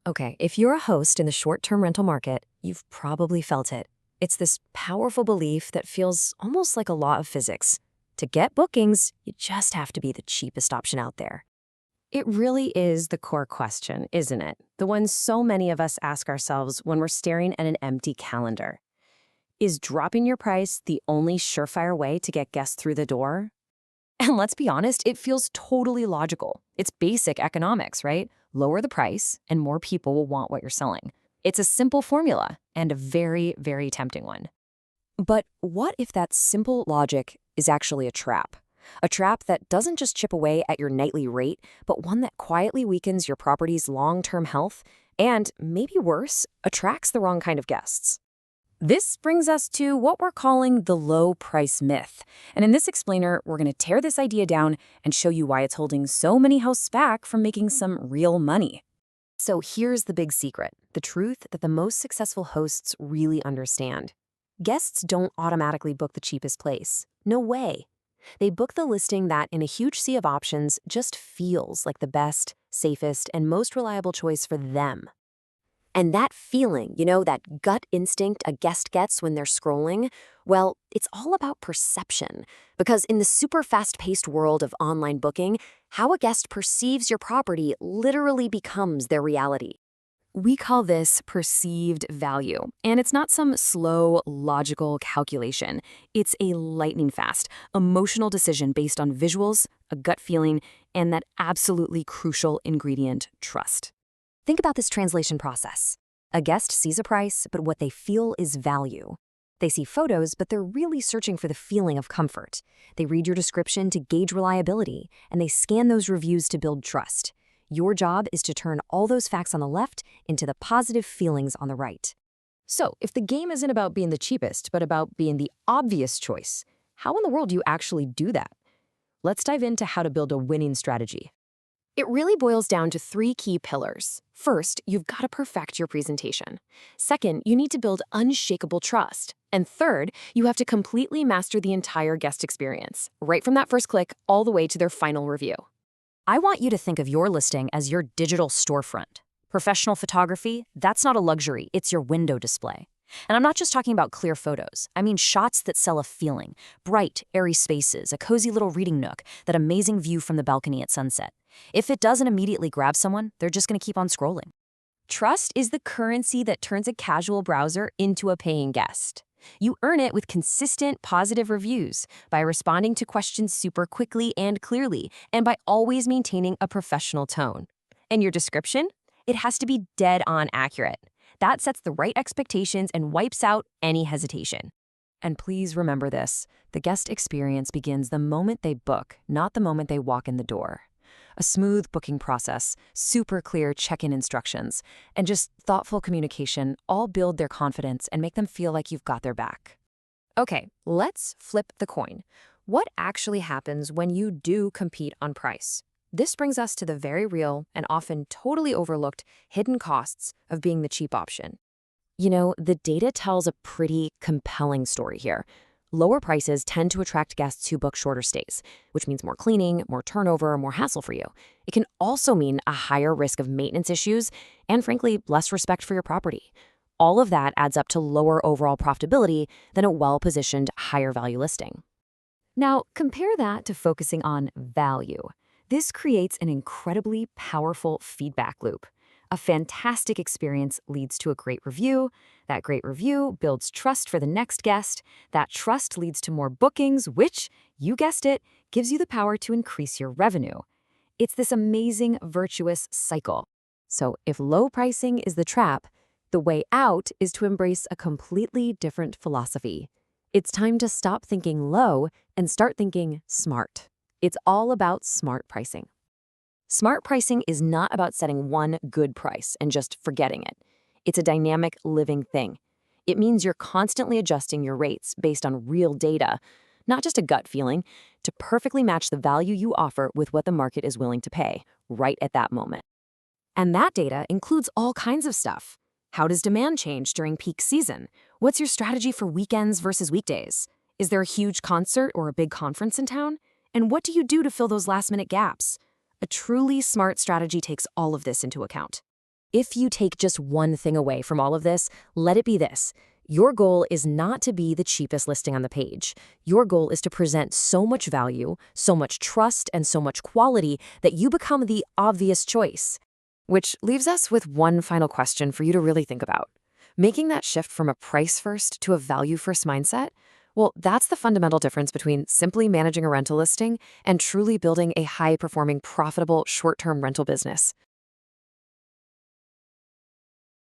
Okay, if you're a host in the short-term rental market, you've probably felt it. It's this powerful belief that feels almost like a law of physics. To get bookings, you just have to be the cheapest option out there. It really is the core question, isn't it? The one so many of us ask ourselves when we're staring at an empty calendar. Is dropping your price the only surefire way to get guests through the door? And let's be honest, it feels totally logical. It's basic economics, right? Lower the price, and more people will want what you're selling. It's a simple formula, and a very, very tempting one. But what if that simple logic is actually a trap? A trap that doesn't just chip away at your nightly rate, but one that quietly weakens your property's long-term health and, maybe worse, attracts the wrong kind of guests. This brings us to what we're calling the low price myth. And in this explainer, we're going to tear this idea down and show you why it's holding so many hosts back from making some real money. So here's the big secret, the truth that the most successful hosts really understand. Guests don't automatically book the cheapest place. No way. They book the listing that, in a huge sea of options, just feels like the best, safest, and most reliable choice for them. And that feeling, that gut instinct a guest gets when they're scrolling, well, it's all about perception. Because in the super fast-paced world of online booking, how a guest perceives your property literally becomes their reality. We call this perceived value, and it's not some slow, logical calculation. It's a lightning-fast, emotional decision based on visuals, a gut feeling, and that absolutely crucial ingredient, trust. Think about this translation process. A guest sees a price, but what they feel is value. They see photos, but they're really searching for the feeling of comfort. They read your description to gauge reliability, and they scan those reviews to build trust. Your job is to turn all those facts on the left into the positive feelings on the right. So, if the game isn't about being the cheapest, but about being the obvious choice, how in the world do you actually do that? Let's dive into how to build a winning strategy. It really boils down to 3 key pillars. First, you've got to perfect your presentation. Second, you need to build unshakable trust. And third, you have to completely master the entire guest experience, right from that first click all the way to their final review. I want you to think of your listing as your digital storefront. Professional photography, that's not a luxury, it's your window display. And I'm not just talking about clear photos. I mean shots that sell a feeling, bright, airy spaces, a cozy little reading nook, that amazing view from the balcony at sunset. If it doesn't immediately grab someone, they're just going to keep on scrolling. Trust is the currency that turns a casual browser into a paying guest. You earn it with consistent positive reviews, by responding to questions super quickly and clearly, and by always maintaining a professional tone. And your description? It has to be dead on accurate. That sets the right expectations and wipes out any hesitation. And please remember this, the guest experience begins the moment they book, not the moment they walk in the door. A smooth booking process, super clear check-in instructions, and just thoughtful communication all build their confidence and make them feel like you've got their back. Okay, let's flip the coin. What actually happens when you do compete on price? This brings us to the very real and often totally overlooked hidden costs of being the cheap option. The data tells a pretty compelling story here. Lower prices tend to attract guests who book shorter stays, which means more cleaning, more turnover, more hassle for you. It can also mean a higher risk of maintenance issues and, frankly, less respect for your property. All of that adds up to lower overall profitability than a well-positioned, higher-value listing. Now, compare that to focusing on value. This creates an incredibly powerful feedback loop. A fantastic experience leads to a great review. That great review builds trust for the next guest. That trust leads to more bookings, which, you guessed it, gives you the power to increase your revenue. It's this amazing, virtuous cycle. So if low pricing is the trap, the way out is to embrace a completely different philosophy. It's time to stop thinking low and start thinking smart. It's all about smart pricing. Smart pricing is not about setting one good price and just forgetting it. It's a dynamic, living thing. It means you're constantly adjusting your rates based on real data, not just a gut feeling, to perfectly match the value you offer with what the market is willing to pay, right at that moment. And that data includes all kinds of stuff. How does demand change during peak season? What's your strategy for weekends versus weekdays? Is there a huge concert or a big conference in town? And what do you do to fill those last-minute gaps? A truly smart strategy takes all of this into account. If you take just one thing away from all of this, let it be this. Your goal is not to be the cheapest listing on the page. Your goal is to present so much value, so much trust, and so much quality that you become the obvious choice. Which leaves us with one final question for you to really think about. Making that shift from a price-first to a value-first mindset, well, that's the fundamental difference between simply managing a rental listing and truly building a high-performing, profitable, short-term rental business.